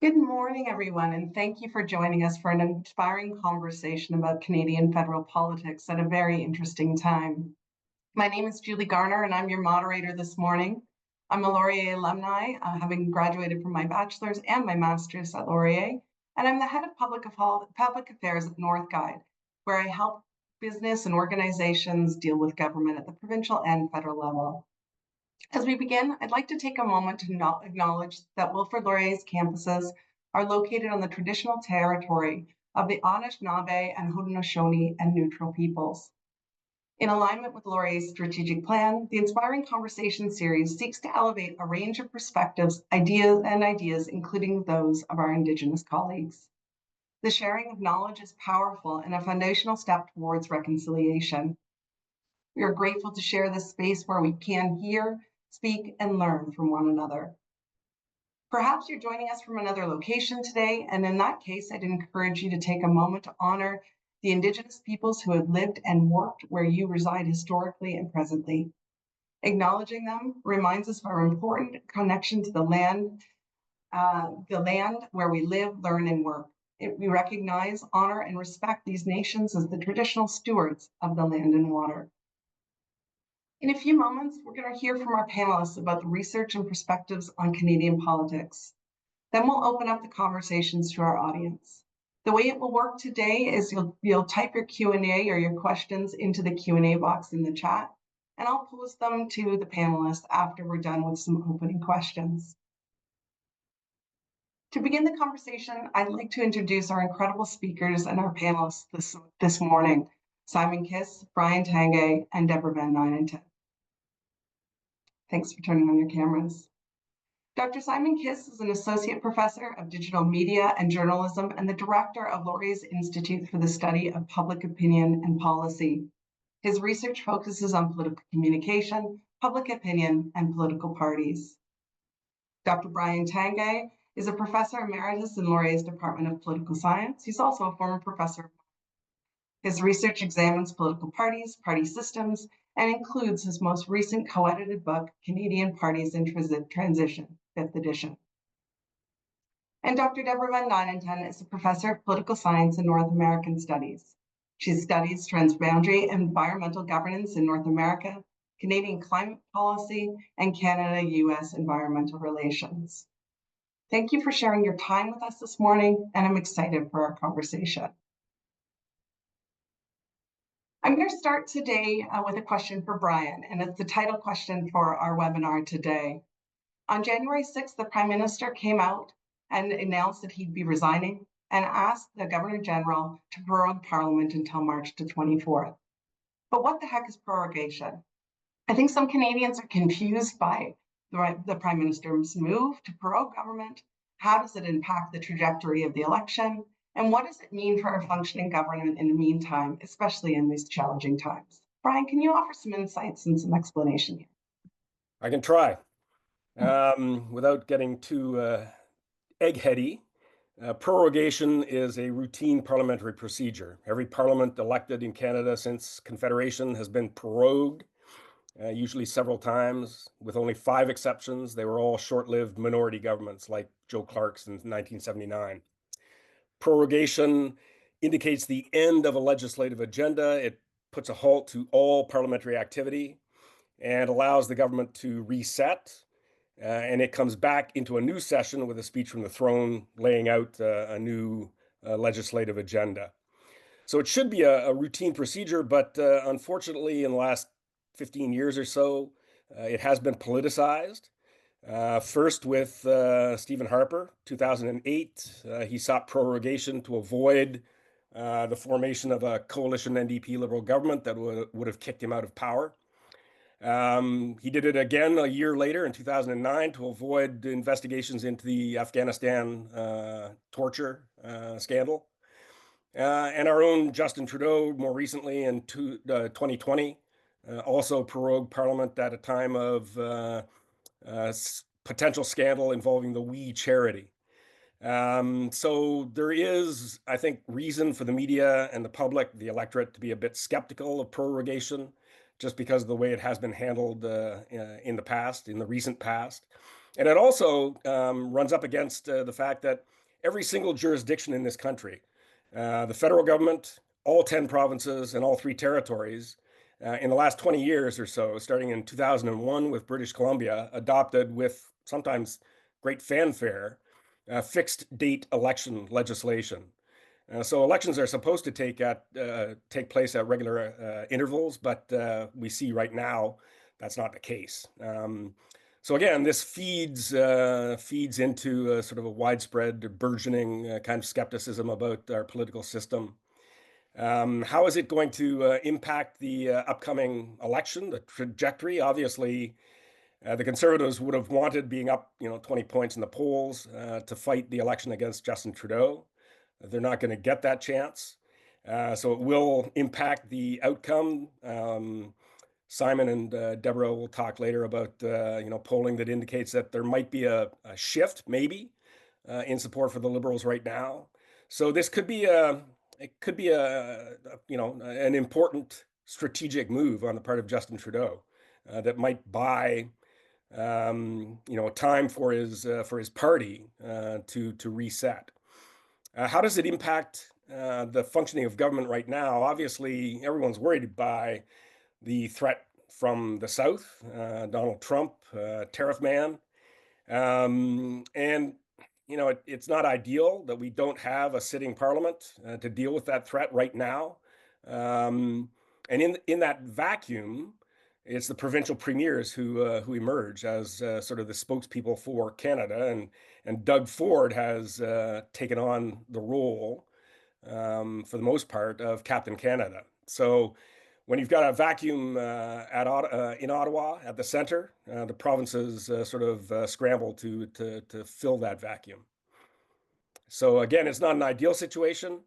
Good morning, everyone, and thank you for joining us for an inspiring conversation about Canadian federal politics at a very interesting time. My name is Julie Garner, and I'm your moderator this morning. I'm a Laurier alumni, having graduated from my bachelor's and my master's at Laurier, and I'm the head of public affairs at NorthGuide, where I help business and organizations deal with government at the provincial and federal level. As we begin, I'd like to take a moment to acknowledge that Wilfrid Laurier's campuses are located on the traditional territory of the Anishinaabe and Haudenosaunee and Neutral peoples. In alignment with Laurier's strategic plan, the Inspiring Conversation series seeks to elevate a range of perspectives, ideas, including those of our Indigenous colleagues. The sharing of knowledge is powerful and a foundational step towards reconciliation. We are grateful to share this space where we can hear, speak, and learn from one another. Perhaps you're joining us from another location today, and in that case, I'd encourage you to take a moment to honor the Indigenous peoples who have lived and worked where you reside historically and presently. Acknowledging them reminds us of our important connection to the land where we live, learn, and work. We recognize, honor, and respect these nations as the traditional stewards of the land and water. In a few moments, we're going to hear from our panelists about the research and perspectives on Canadian politics. Then we'll open up the conversations to our audience. The way it will work today is you'll type your Q&A or your questions into the Q&A box in the chat, and I'll pose them to the panelists after we're done with some opening questions. To begin the conversation, I'd like to introduce our incredible speakers and our panelists this morning, Simon Kiss, Brian Tanguay, and Debora VanNijnatten. Thanks for turning on your cameras. Dr. Simon Kiss is an associate professor of digital media and journalism and the director of Laurier's Institute for the Study of Public Opinion and Policy. His research focuses on political communication, public opinion, and political parties. Dr. Brian Tanguay is a professor emeritus in Laurier's Department of Political Science. He's also a former professor. His research examines political parties, party systems, and includes his most recent co-edited book, Canadian Parties in Transition, 5th edition. And Dr. Debora VanNijnatten is a professor of political science and North American studies. She studies transboundary environmental governance in North America, Canadian climate policy, and Canada-U.S. environmental relations. Thank you for sharing your time with us this morning, and I'm excited for our conversation. I'm going to start today with a question for Brian, and it's the title question for our webinar today. On January 6th, the Prime Minister came out and announced that he'd be resigning and asked the Governor General to prorogue Parliament until March the 24th. But what the heck is prorogation? I think some Canadians are confused by the Prime Minister's move to prorogue government. How does it impact the trajectory of the election? And what does it mean for our functioning government in the meantime, especially in these challenging times? Brian, can you offer some insights and some explanation here? I can try. Without getting too eggheady, prorogation is a routine parliamentary procedure. Every parliament elected in Canada since Confederation has been prorogued, usually several times, with only 5 exceptions. They were all short-lived minority governments like Joe Clark's in 1979. Prorogation indicates the end of a legislative agenda. It puts a halt to all parliamentary activity and allows the government to reset. And it comes back into a new session with a speech from the throne laying out a new legislative agenda. So it should be a routine procedure, but unfortunately in the last 15 years or so, it has been politicized. First with Stephen Harper, 2008, he sought prorogation to avoid the formation of a coalition NDP Liberal government that would have kicked him out of power. He did it again a year later in 2009 to avoid investigations into the Afghanistan torture scandal. And our own Justin Trudeau, more recently in 2020, also prorogued Parliament at a time of potential scandal involving the We charity. So there is, I think, reason for the media and the public, the electorate, to be a bit skeptical of prorogation, just because of the way it has been handled in the recent past. And it also runs up against the fact that every single jurisdiction in this country, the federal government, all 10 provinces, and all 3 territories, in the last 20 years or so, starting in 2001 with British Columbia, adopted with sometimes great fanfare, fixed date election legislation. So elections are supposed to take place at regular intervals, but we see right now that's not the case. So again, this feeds into sort of a widespread, burgeoning kind of skepticism about our political system. How is it going to impact the upcoming election, the trajectory? Obviously, the Conservatives would have wanted being up, 20 points in the polls to fight the election against Justin Trudeau. They're not going to get that chance. So it will impact the outcome. Simon and Deborah will talk later about polling that indicates that there might be a shift, maybe, in support for the Liberals right now. So this could be an important strategic move on the part of Justin Trudeau that might buy time for his party to reset. How does it impact the functioning of government right now? Obviously, everyone's worried by the threat from the South, Donald Trump, tariff man. And, it's not ideal that we don't have a sitting parliament to deal with that threat right now. And in that vacuum, it's the provincial premiers who emerge as sort of the spokespeople for Canada, and Doug Ford has taken on the role, for the most part, of Captain Canada. So when you've got a vacuum in Ottawa at the center, the provinces sort of scramble to fill that vacuum. So again, it's not an ideal situation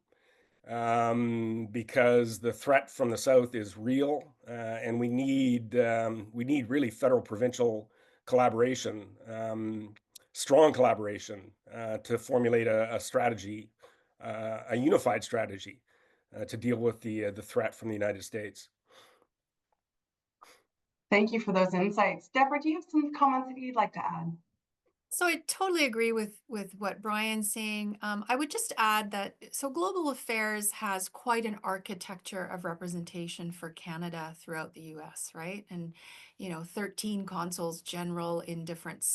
because the threat from the South is real, and we need really federal provincial collaboration, strong collaboration to formulate a strategy, a unified strategy to deal with the threat from the United States. Thank you for those insights. Deborah, do you have some comments that you'd like to add? So I totally agree with what Brian's saying. I would just add that global affairs has quite an architecture of representation for Canada throughout the U.S., right? And 13 consuls general in different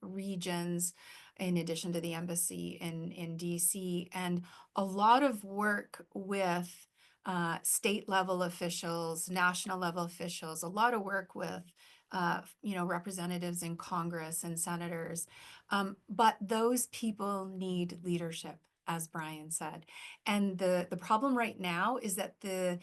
regions, in addition to the embassy in D.C., and a lot of work with state level officials, national level officials, a lot of work with representatives in Congress and senators. But those people need leadership, as Brian said. And the problem right now is that the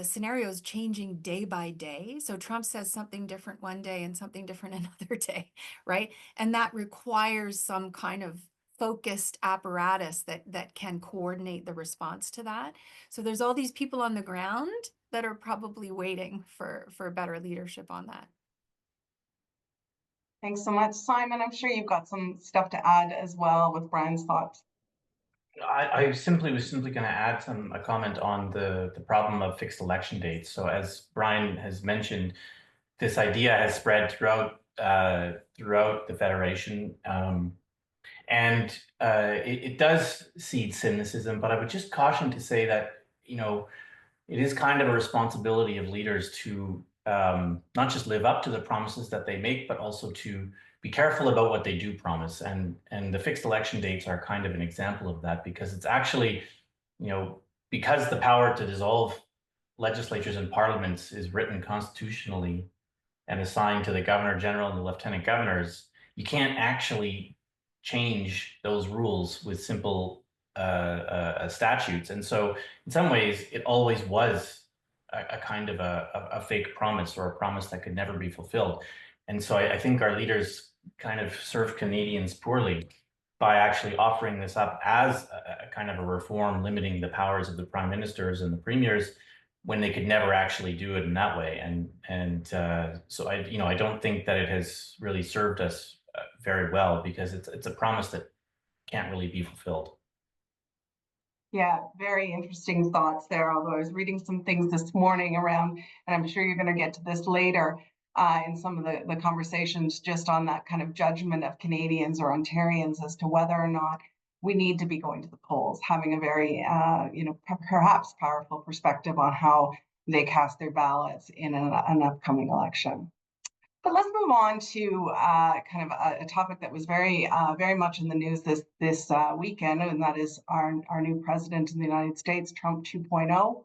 scenario is changing day by day. So Trump says something different one day and something different another day, right? And that requires some kind of focused apparatus that can coordinate the response to that. So there's all these people on the ground that are probably waiting for better leadership on that. Thanks so much. Simon, I'm sure you've got some stuff to add as well with Brian's thoughts. I was simply going to add a comment on the problem of fixed election dates. So as Brian has mentioned, this idea has spread throughout the Federation, and it does seed cynicism. But I would just caution to say that it is kind of a responsibility of leaders to not just live up to the promises that they make, but also to be careful about what they do promise. And the fixed election dates are kind of an example of that, because it's actually, because the power to dissolve legislatures and parliaments is written constitutionally and assigned to the governor general and the lieutenant governors, you can't actually change those rules with simple statutes. And so in some ways, it always was a kind of a fake promise, or a promise that could never be fulfilled. And so I think our leaders kind of serve Canadians poorly by actually offering this up as a kind of a reform limiting the powers of the prime ministers and the premiers, when they could never actually do it in that way. And so I don't think that it has really served us very well, because it's a promise that can't really be fulfilled. Yeah, very interesting thoughts there. Although I was reading some things this morning around, and I'm sure you're going to get to this later, in some of the conversations just on that kind of judgment of Canadians or Ontarians as to whether or not we need to be going to the polls, having a very, perhaps powerful perspective on how they cast their ballots in an upcoming election. But let's move on to kind of a topic that was very much in the news this weekend, and that is our new president in the United States, Trump 2.0.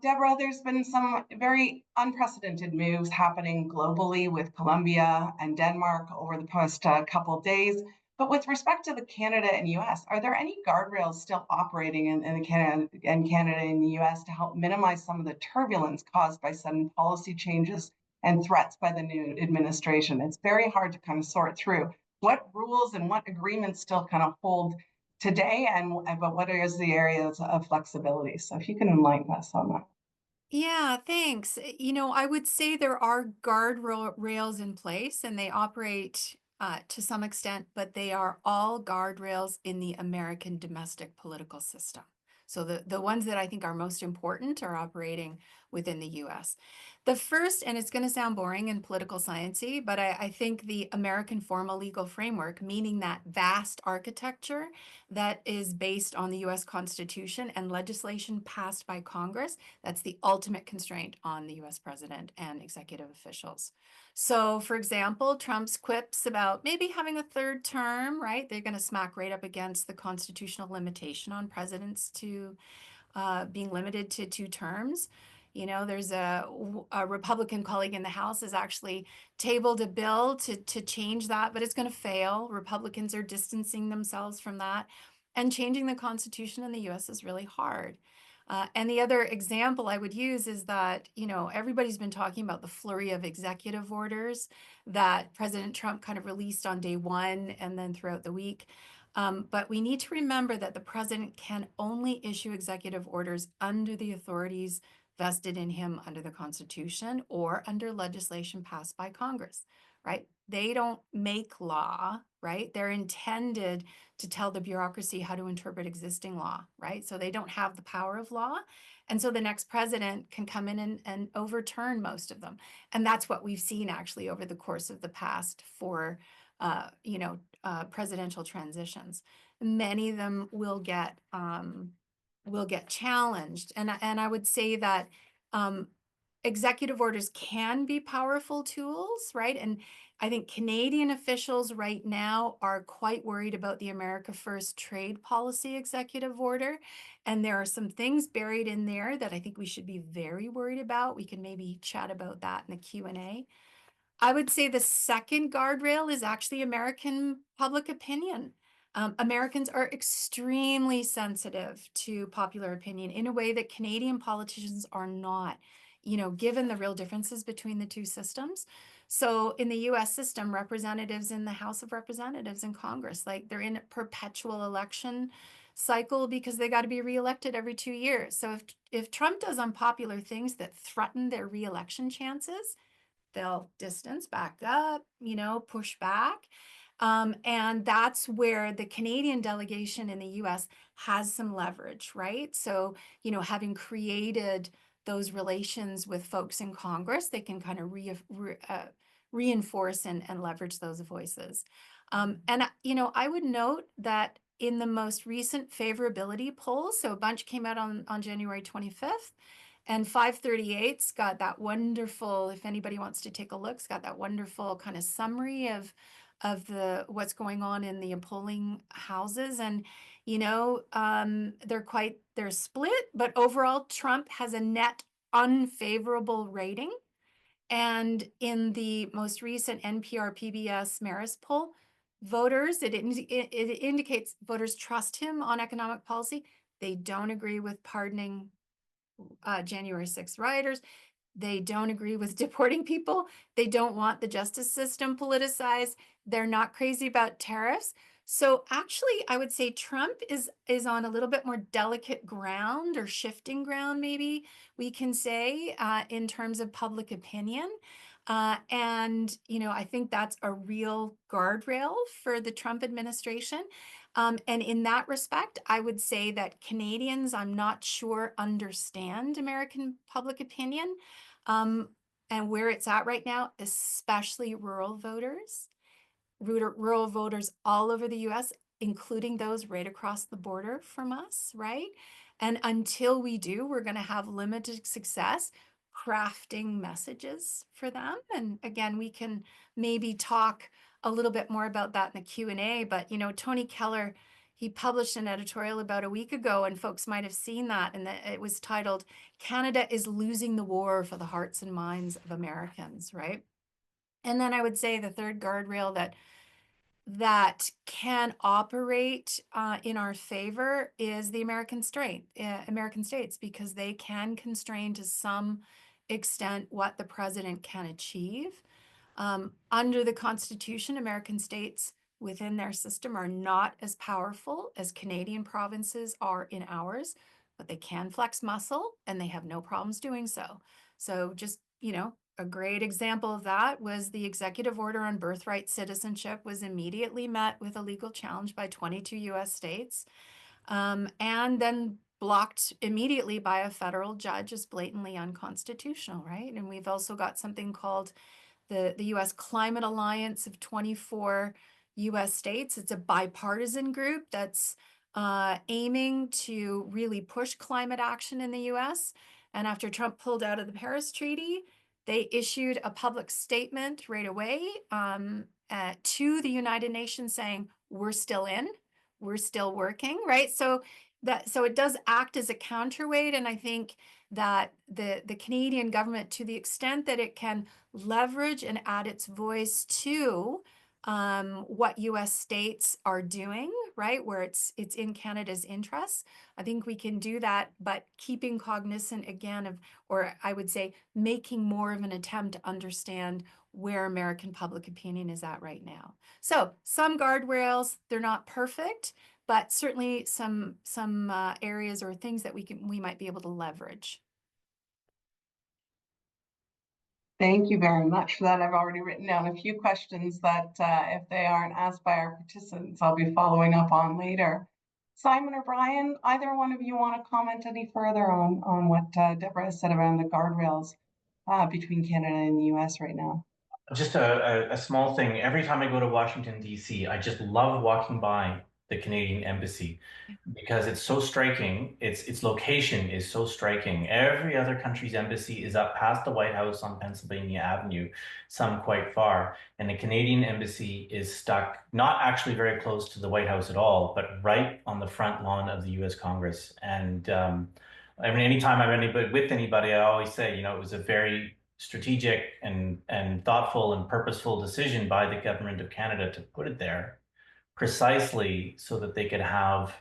Debora, there's been some very unprecedented moves happening globally with Colombia and Denmark over the past couple of days. But with respect to the Canada and U.S., are there any guardrails still operating in Canada and the U.S. to help minimize some of the turbulence caused by sudden policy changes and threats by the new administration? It's very hard to kind of sort through what rules and what agreements still kind of hold today, but what is the areas of flexibility? So if you can enlighten us on that. Yeah, thanks. I would say there are guardrails in place and they operate to some extent, but they are all guardrails in the American domestic political system. So the ones that I think are most important are operating within the US. The first, and it's going to sound boring and political sciencey, but I think the American formal legal framework, meaning that vast architecture that is based on the US Constitution and legislation passed by Congress, that's the ultimate constraint on the US president and executive officials. So, for example, Trump's quips about maybe having a third term, right? They're going to smack right up against the constitutional limitation on presidents to being limited to 2 terms. There's a Republican colleague in the House has actually tabled a bill to change that, but it's going to fail. Republicans are distancing themselves from that. And changing the Constitution in the US is really hard. And the other example I would use is that, everybody's been talking about the flurry of executive orders that President Trump kind of released on day 1 and then throughout the week. But we need to remember that the president can only issue executive orders under the authorities vested in him under the Constitution or under legislation passed by Congress, right? They don't make law, right? They're intended to tell the bureaucracy how to interpret existing law, right? So they don't have the power of law. And so the next president can come in and overturn most of them. And that's what we've seen actually over the course of the past 4 presidential transitions. Many of them will get challenged, and I would say that executive orders can be powerful tools, right? And I think Canadian officials right now are quite worried about the America First trade policy executive order, and there are some things buried in there that I think we should be very worried about. We can maybe chat about that in the Q&A. I would say the second guardrail is actually American public opinion. Americans are extremely sensitive to popular opinion in a way that Canadian politicians are not, given the real differences between the 2 systems. So in the US system, representatives in the House of Representatives and Congress, like they're in a perpetual election cycle because they got to be reelected every 2 years. So if Trump does unpopular things that threaten their reelection chances, they'll distance, back up, push back. And that's where the Canadian delegation in the US has some leverage, right? So, having created those relations with folks in Congress, they can kind of reinforce and leverage those voices. And, I would note that in the most recent favorability polls, so a bunch came out on January 25th, and 538's got that wonderful, if anybody wants to take a look, it's got that wonderful kind of summary of what's going on in the polling houses. And, they're split, but overall Trump has a net unfavorable rating. And in the most recent NPR PBS Marist poll, it indicates voters trust him on economic policy. They don't agree with pardoning January 6th rioters. They don't agree with deporting people. They don't want the justice system politicized. They're not crazy about tariffs. So actually, I would say Trump is on a little bit more delicate ground, or shifting ground, maybe we can say, in terms of public opinion. And, I think that's a real guardrail for the Trump administration. And in that respect, I would say that Canadians, I'm not sure, understand American public opinion. and where it's at right now, especially rural voters all over the US, including those right across the border from us, right? And until we do, we're going to have limited success crafting messages for them. And again, we can maybe talk a little bit more about that in the Q&A, but you know, Tony Keller, he published an editorial about a week ago, and folks might have seen that, and it was titled, "Canada is Losing the War for the Hearts and Minds of Americans," right? And then I would say the third guardrail that can operate in our favor is the American states, because they can constrain to some extent what the president can achieve. Under the Constitution, American states within their system are not as powerful as Canadian provinces are in ours, but they can flex muscle and they have no problems doing so. So just, you know, a great example of that was the executive order on birthright citizenship was immediately met with a legal challenge by 22 U.S. states, and then blocked immediately by a federal judge as blatantly unconstitutional, right? And we've also got something called the U.S. Climate Alliance of 24 U.S. states. It's a bipartisan group that's aiming to really push climate action in the U.S. And after Trump pulled out of the Paris Treaty, they issued a public statement right away to the United Nations saying, we're still in, we're still working, right? So it does act as a counterweight. And I think that the Canadian government, to the extent that it can leverage and add its voice to what U.S. states are doing, right, where it's in Canada's interests, I think we can do that, but keeping cognizant again of, or I would say, making more of an attempt to understand where American public opinion is at right now. So some guardrails, they're not perfect, but certainly some areas or things that we might be able to leverage. Thank you very much for that. I've already written down a few questions that if they aren't asked by our participants, I'll be following up on later. Simon or Brian, either one of you want to comment any further on what Deborah has said around the guardrails between Canada and the US right now? Just a small thing. Every time I go to Washington, D.C., I just love walking by the Canadian Embassy because it's so striking. Its location is so striking. Every other country's embassy is up past the White House on Pennsylvania Avenue, some quite far. And the Canadian Embassy is stuck, not actually very close to the White House at all, but right on the front lawn of the U.S. Congress. And I mean, anytime I'm with anybody, I always say, you know, it was a very strategic and thoughtful and purposeful decision by the government of Canada to put it there precisely so that they could have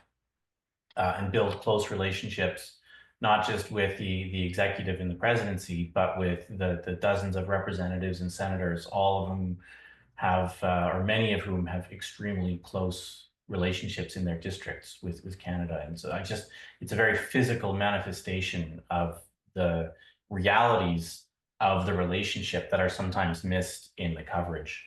and build close relationships, not just with the executive and the presidency, but with the dozens of representatives and senators, all of whom have, or many of whom have extremely close relationships in their districts with Canada. And so it's a very physical manifestation of the realities of the relationship that are sometimes missed in the coverage.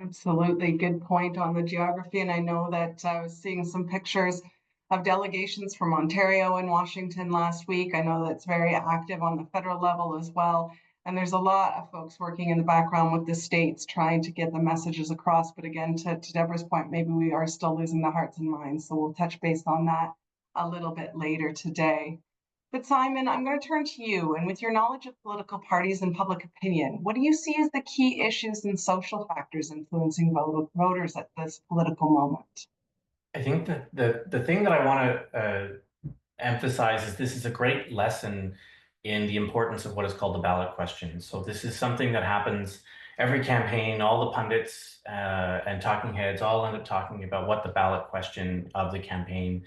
Absolutely. Good point on the geography. And I know that I was seeing some pictures of delegations from Ontario and Washington last week. I know that's very active on the federal level as well. And there's a lot of folks working in the background with the states trying to get the messages across. But again, to Deborah's point, maybe we are still losing the hearts and minds. So we'll touch base on that a little bit later today. But Simon, I'm going to turn to you. And with your knowledge of political parties and public opinion, what do you see as the key issues and social factors influencing voters at this political moment? I think that the thing that I want to emphasize is this is a great lesson in the importance of what is called the ballot question. So this is something that happens every campaign. All the pundits and talking heads all end up talking about what the ballot question of the campaign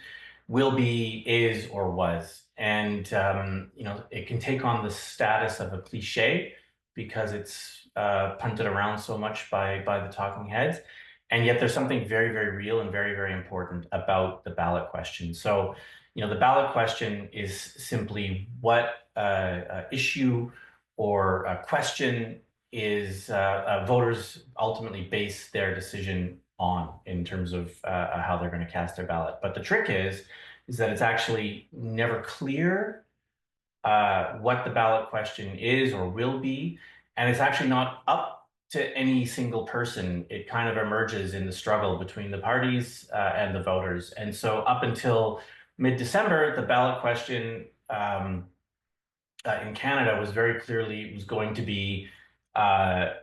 will be, is, or was. And, you know, it can take on the status of a cliche because it's punted around so much by the talking heads. And yet there's something very, very real and very, very important about the ballot question. So, you know, the ballot question is simply what issue or a question is voters ultimately base their decision on in terms of how they're going to cast their ballot. But the trick is that it's actually never clear what the ballot question is or will be, and it's actually not up to any single person. It kind of emerges in the struggle between the parties and the voters. And so up until mid-December, the ballot question in Canada was very clearly going to be a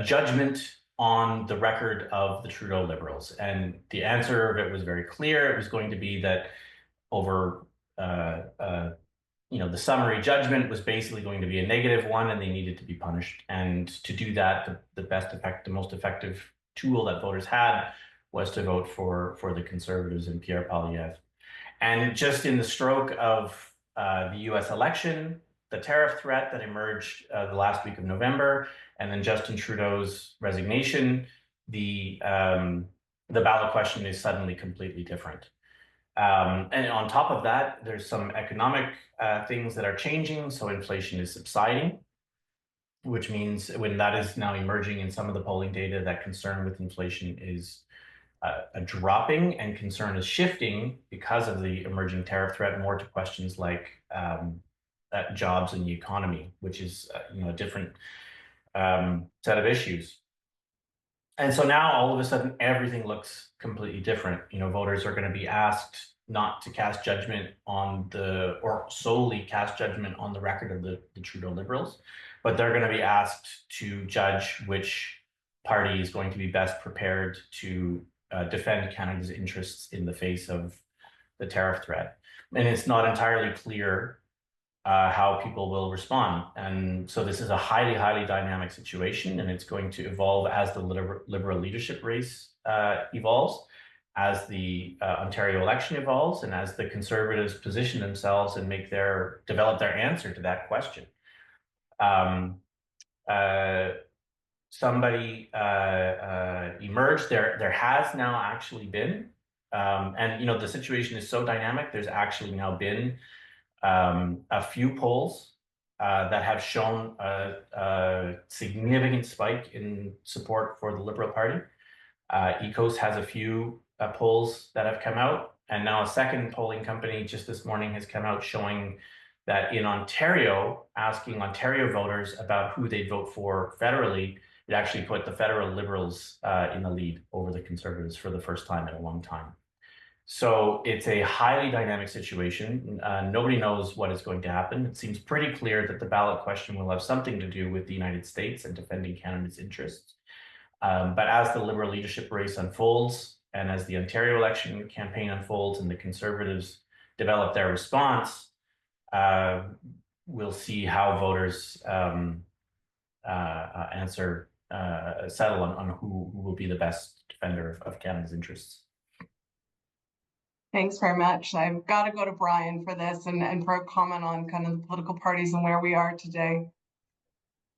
judgment on the record of the Trudeau Liberals. And the answer of it was very clear. It was going to be that over the summary judgment was basically going to be a negative one, and they needed to be punished. And to do that, the most effective tool that voters had was to vote for the Conservatives and Pierre Poilievre. And just in the stroke of the U.S. election, the tariff threat that emerged the last week of November, and then Justin Trudeau's resignation, the ballot question is suddenly completely different. And on top of that, there's some economic things that are changing. So inflation is subsiding, which means when that is now emerging in some of the polling data, that concern with inflation is dropping, and concern is shifting because of the emerging tariff threat more to questions like jobs and the economy, which is a different set of issues. And so now all of a sudden everything looks completely different. Voters are going to be asked not to cast judgment on or solely cast judgment on the record of the Trudeau Liberals, but they're going to be asked to judge which party is going to be best prepared to defend Canada's interests in the face of the tariff threat. And it's not entirely clear how people will respond. And so this is a highly, highly dynamic situation, and it's going to evolve as the Liberal leadership race evolves, as the Ontario election evolves, and as the Conservatives position themselves and develop their answer to that question. Somebody emerged. There has now actually been, and the situation is so dynamic. There's actually now been a few polls that have shown a significant spike in support for the Liberal Party. ECOS has a few polls that have come out, and now a second polling company just this morning has come out showing that in Ontario, asking Ontario voters about who they'd vote for federally, it actually put the federal Liberals in the lead over the Conservatives for the first time in a long time. So it's a highly dynamic situation. Nobody knows what is going to happen. It seems pretty clear that the ballot question will have something to do with the United States and defending Canada's interests. But as the Liberal leadership race unfolds, and as the Ontario election campaign unfolds and the Conservatives develop their response, we'll see how voters settle on who will be the best defender of Canada's interests. Thanks very much. I've got to go to Brian for this and for a comment on kind of the political parties and where we are today.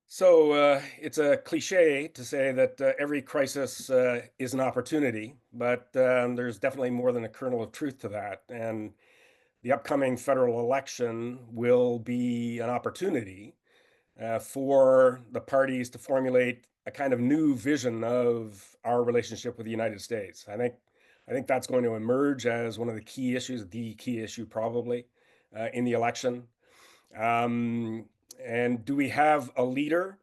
So it's a cliche to say that every crisis is an opportunity, but there's definitely more than a kernel of truth to that. And the upcoming federal election will be an opportunity for the parties to formulate a kind of new vision of our relationship with the United States. I think that's going to emerge as one of the key issues, the key issue probably in the election. And do we have a leader,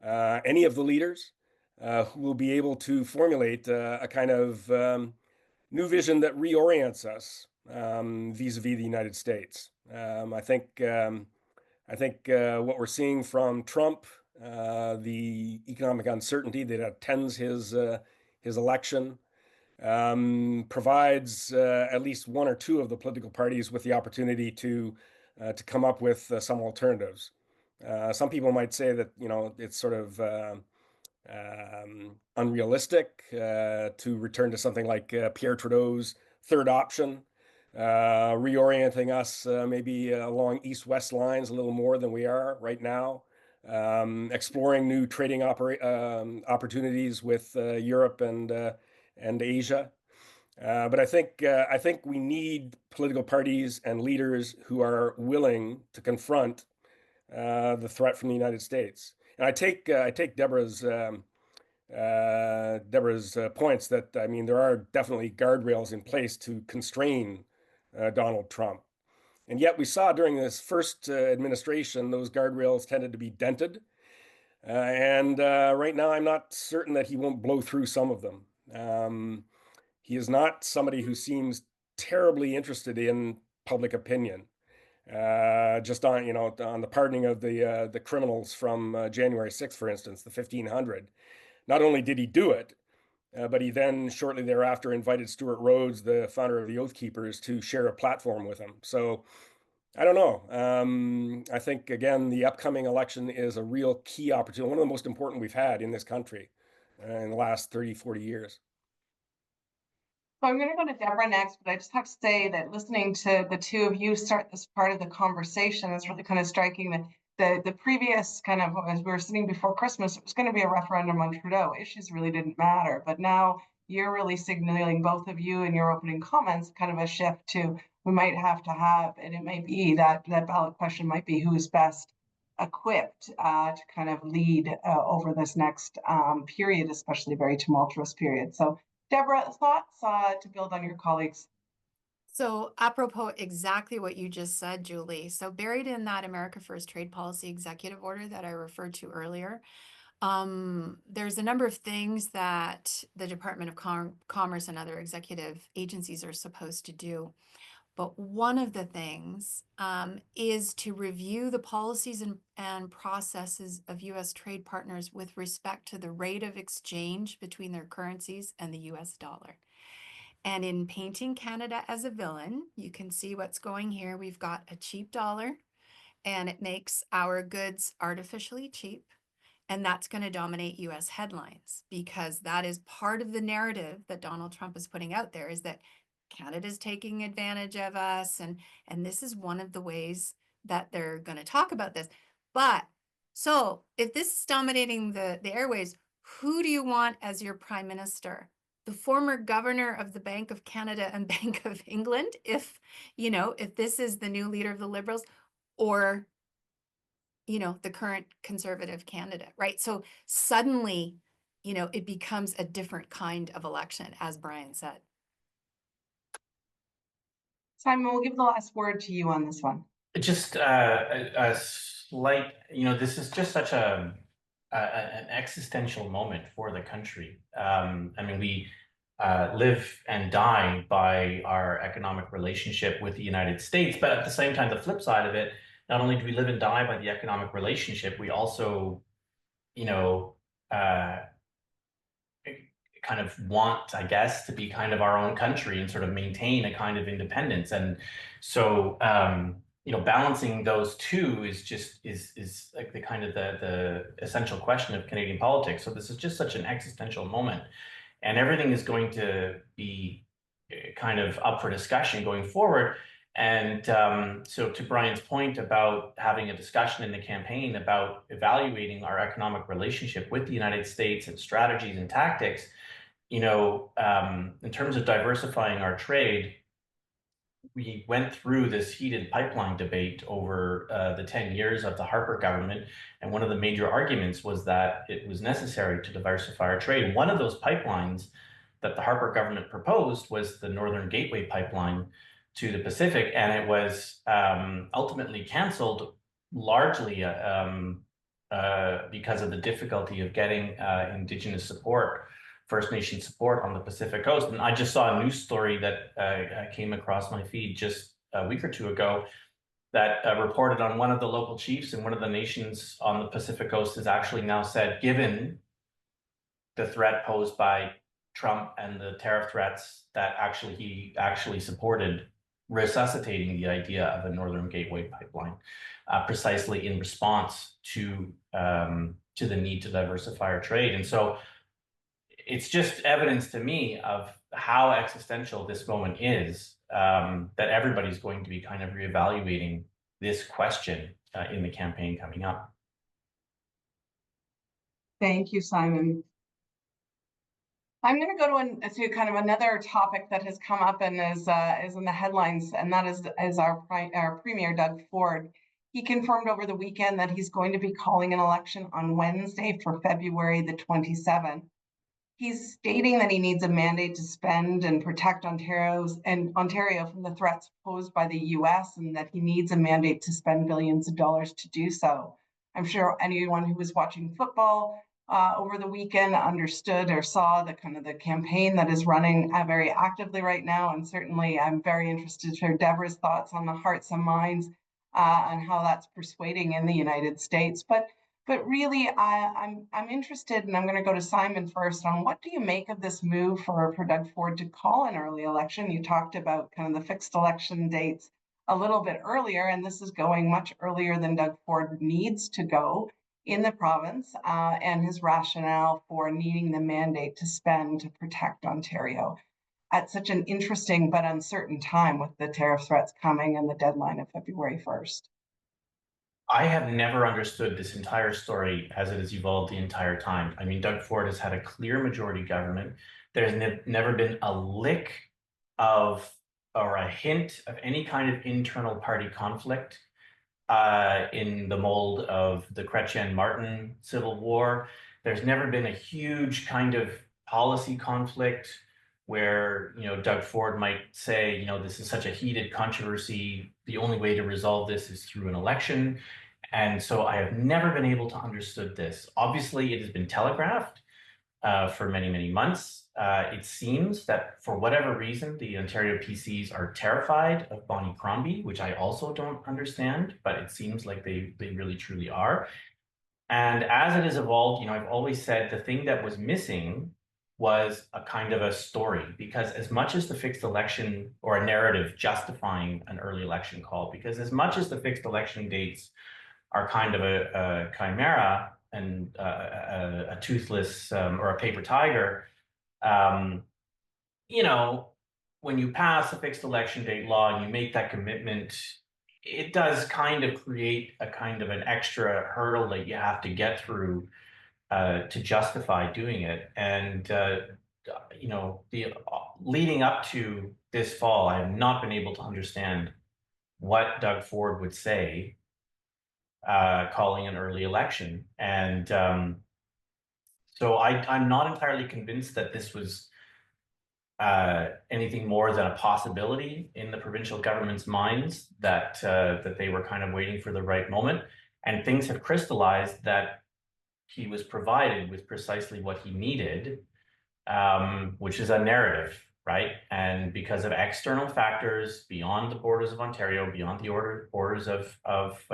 any of the leaders, who will be able to formulate a kind of new vision that reorients us vis-a-vis the United States? I think what we're seeing from Trump, the economic uncertainty that attends his election, provides at least one or two of the political parties with the opportunity to come up with some alternatives. Some people might say that it's sort of unrealistic to return to something like Pierre Trudeau's third option, reorienting us maybe along east-west lines a little more than we are right now, exploring new trading opportunities with Europe and Asia. But I think we need political parties and leaders who are willing to confront the threat from the United States. And I take Deborah's points that, I mean, there are definitely guardrails in place to constrain Donald Trump. And yet we saw during this first administration, those guardrails tended to be dented. And right now, I'm not certain that he won't blow through some of them. He is not somebody who seems terribly interested in public opinion. Just on, you know, on the pardoning of the criminals from January 6th, for instance, the 1500. Not only did he do it, but he then shortly thereafter invited Stuart Rhodes, the founder of the Oath Keepers, to share a platform with him. So I don't know. I think, again, the upcoming election is a real key opportunity, one of the most important we've had in this country in the last 30, 40 years. So I'm going to go to Debora next, but I just have to say that listening to the two of you start this part of the conversation is really kind of striking. That the previous kind of, as we were sitting before Christmas, it was going to be a referendum on Trudeau. Issues really didn't matter. But now you're really signaling, both of you in your opening comments, kind of a shift to we might have to have, and it may be that ballot question might be who is best equipped to kind of lead over this next period, especially a very tumultuous period. So Debora, thoughts to build on your colleagues? So apropos exactly what you just said, Julie. So buried in that America First Trade Policy Executive Order that I referred to earlier, there's a number of things that the Department of Commerce and other executive agencies are supposed to do. But one of the things is to review the policies and processes of U.S. trade partners with respect to the rate of exchange between their currencies and the U.S. dollar. And in painting Canada as a villain, you can see what's going here. We've got a cheap dollar, and it makes our goods artificially cheap. And that's going to dominate U.S. headlines, because that is part of the narrative that Donald Trump is putting out there, is that Canada's taking advantage of us. And this is one of the ways that they're going to talk about this. But so if this is dominating the airwaves, who do you want as your prime minister? The former governor of the Bank of Canada and Bank of England, if this is the new leader of the Liberals, or the current conservative candidate, right? So suddenly, it becomes a different kind of election, as Brian said. Simon, we'll give the last word to you on this one. Just a slight, this is just such an existential moment for the country. I mean, we live and die by our economic relationship with the United States, but at the same time, the flip side of it, not only do we live and die by the economic relationship, we also, kind of want, I guess, to be kind of our own country and sort of maintain a kind of independence. And so, balancing those two is like the kind of the essential question of Canadian politics. So this is just such an existential moment, and everything is going to be kind of up for discussion going forward. And so to Brian's point about having a discussion in the campaign about evaluating our economic relationship with the United States and strategies and tactics, in terms of diversifying our trade, we went through this heated pipeline debate over the 10 years of the Harper government. And one of the major arguments was that it was necessary to diversify our trade. One of those pipelines that the Harper government proposed was the Northern Gateway pipeline to the Pacific. And it was ultimately canceled largely because of the difficulty of getting Indigenous support, First Nation support on the Pacific coast. And I just saw a news story that came across my feed just a week or two ago that reported on one of the local chiefs in one of the nations on the Pacific coast has actually now said, given the threat posed by Trump and the tariff threats, that he actually supported resuscitating the idea of a Northern Gateway pipeline, precisely in response to the need to diversify our trade. And so it's just evidence to me of how existential this moment is, that everybody's going to be kind of reevaluating this question in the campaign coming up. Thank you, Simon. I'm going to go to kind of another topic that has come up and is in the headlines, and that is our Premier, Doug Ford. He confirmed over the weekend that he's going to be calling an election on Wednesday for February the 27th. He's stating that he needs a mandate to spend and protect Ontario from the threats posed by the U.S. and that he needs a mandate to spend billions of dollars to do so. I'm sure anyone who was watching football over the weekend understood or saw the kind of the campaign that is running very actively right now. And certainly I'm very interested to hear Deborah's thoughts on the hearts and minds and how that's persuading in the United States. But really, I'm interested, and I'm going to go to Simon first, on what do you make of this move for Doug Ford to call an early election? You talked about kind of the fixed election dates a little bit earlier, and this is going much earlier than Doug Ford needs to go in the province, and his rationale for needing the mandate to spend to protect Ontario at such an interesting but uncertain time with the tariff threats coming and the deadline of February 1st. I have never understood this entire story as it has evolved the entire time. I mean, Doug Ford has had a clear majority government. There's never been a lick of or a hint of any kind of internal party conflict in the mold of the Chrétien-Martin Civil War. There's never been a huge kind of policy conflict where, you know, Doug Ford might say, you know, this is such a heated controversy, the only way to resolve this is through an election. And so I have never been able to understand this. Obviously, it has been telegraphed for many, many months. It seems that for whatever reason, the Ontario PCs are terrified of Bonnie Crombie, which I also don't understand, but it seems like they really truly are. And as it has evolved, you know, I've always said the thing that was missing was a kind of a story, because as much as the fixed election or a narrative justifying an early election call, because as much as the fixed election dates are kind of a chimera and a toothless or a paper tiger, you know, when you pass a fixed election date law and you make that commitment, it does kind of create a kind of an extra hurdle that you have to get through to justify doing it. And, you know, leading up to this fall, I have not been able to understand what Doug Ford would say calling an early election. And so I'm not entirely convinced that this was anything more than a possibility in the provincial government's minds, that they were kind of waiting for the right moment. And things have crystallized that he was provided with precisely what he needed, which is a narrative, right? And because of external factors beyond the borders of Ontario, beyond the borders of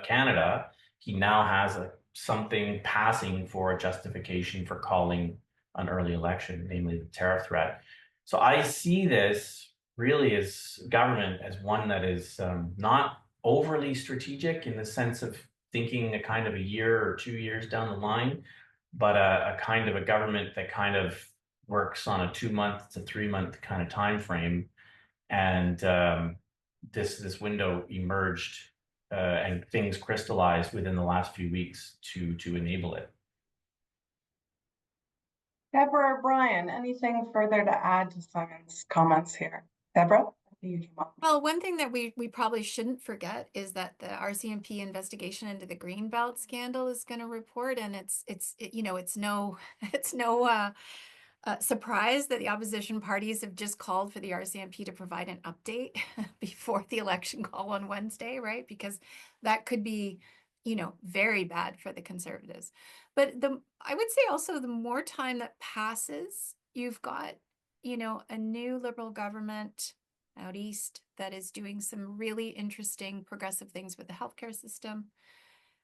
Canada, he now has something passing for a justification for calling an early election, namely the tariff threat. So I see this really as government as one that is not overly strategic in the sense of thinking a kind of a year or 2 years down the line, but a kind of a government that kind of works on a 2 month to 3 month kind of time frame. And this window emerged and things crystallized within the last few weeks to enable it. Deborah or Brian, anything further to add to Simon's comments here? Deborah? Well, one thing that we probably shouldn't forget is that the RCMP investigation into the Greenbelt scandal is going to report, and it's no surprise that the opposition parties have just called for the RCMP to provide an update before the election call on Wednesday, right? Because that could be, you know, very bad for the Conservatives. But I would say also the more time that passes, you've got, you know, a new Liberal government out east that is doing some really interesting progressive things with the healthcare system.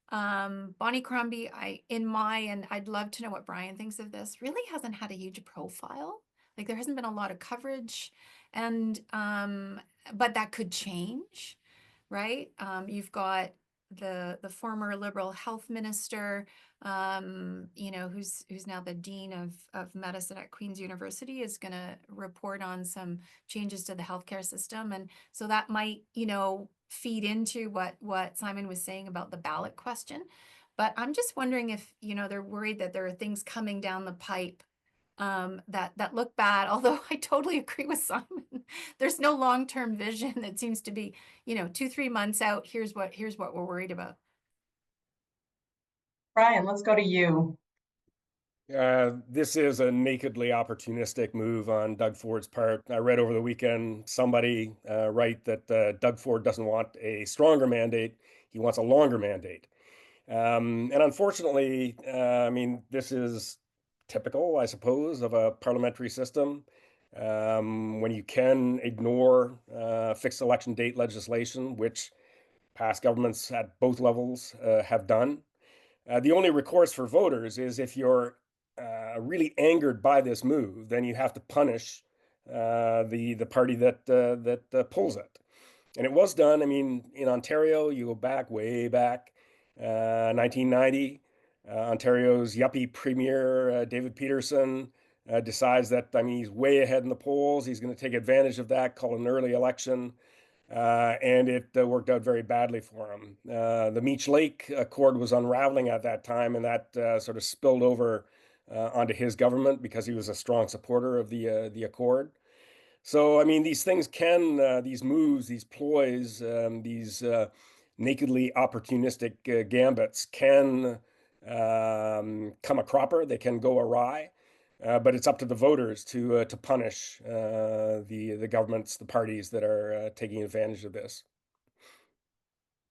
Bonnie Crombie, and I'd love to know what Brian thinks of this, really hasn't had a huge profile. Like there hasn't been a lot of coverage, and but that could change, right? You've got the former Liberal health minister, you know, who's now the dean of medicine at Queen's University, is going to report on some changes to the healthcare system, and so that might, you know, feed into what Simon was saying about the ballot question. But I'm just wondering if, you know, they're worried that there are things coming down the pipe that look bad. Although I totally agree with Simon, there's no long-term vision. It seems to be, you know, 2-3 months out. Here's what we're worried about. Brian, let's go to you. This is a nakedly opportunistic move on Doug Ford's part. I read over the weekend somebody write that Doug Ford doesn't want a stronger mandate, he wants a longer mandate. And unfortunately, I mean, this is typical, I suppose, of a parliamentary system. When you can ignore fixed election date legislation, which past governments at both levels have done. The only recourse for voters is if you're really angered by this move, then you have to punish the party that pulls it. And it was done. I mean, in Ontario, you go back way back, 1990. Ontario's yuppie premier David Peterson decides that, I mean, he's way ahead in the polls. He's going to take advantage of that, call an early election. And it worked out very badly for him. The Meech Lake Accord was unraveling at that time, and that sort of spilled over onto his government because he was a strong supporter of the Accord. So, I mean, these things can, these moves, these ploys, these nakedly opportunistic gambits can come a cropper. They can go awry. But it's up to the voters to punish the governments, the parties that are taking advantage of this.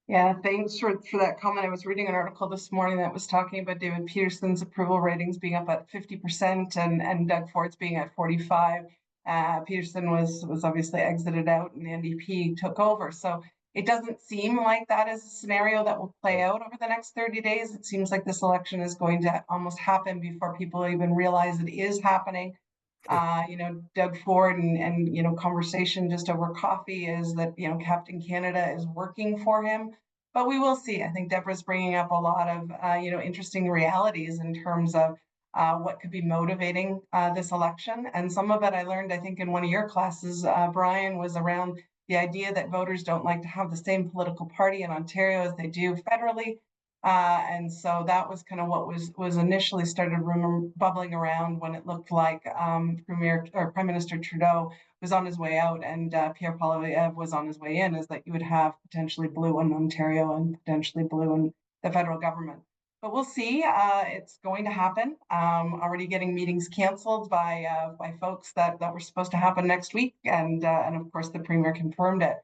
Yeah, thanks for that comment. I was reading an article this morning that was talking about David Peterson's approval ratings being up at 50% and Doug Ford's being at 45. Peterson was obviously exited out and the NDP took over. So it doesn't seem like that is a scenario that will play out over the next 30 days. It seems like this election is going to almost happen before people even realize it is happening. Doug Ford and conversation just over coffee is that, Captain Canada is working for him. But we will see. I think Deborah's bringing up a lot of, interesting realities in terms of what could be motivating this election. And some of it I learned, I think, in one of your classes, Brian, was around the idea that voters don't like to have the same political party in Ontario as they do federally. And so that was kind of what was initially started bubbling around when it looked like Prime Minister Trudeau was on his way out and Pierre Poilievre was on his way in, is that you would have potentially blue in Ontario and potentially blue in the federal government. But we'll see. It's going to happen. Already getting meetings canceled by folks that were supposed to happen next week, and of course the Premier confirmed it.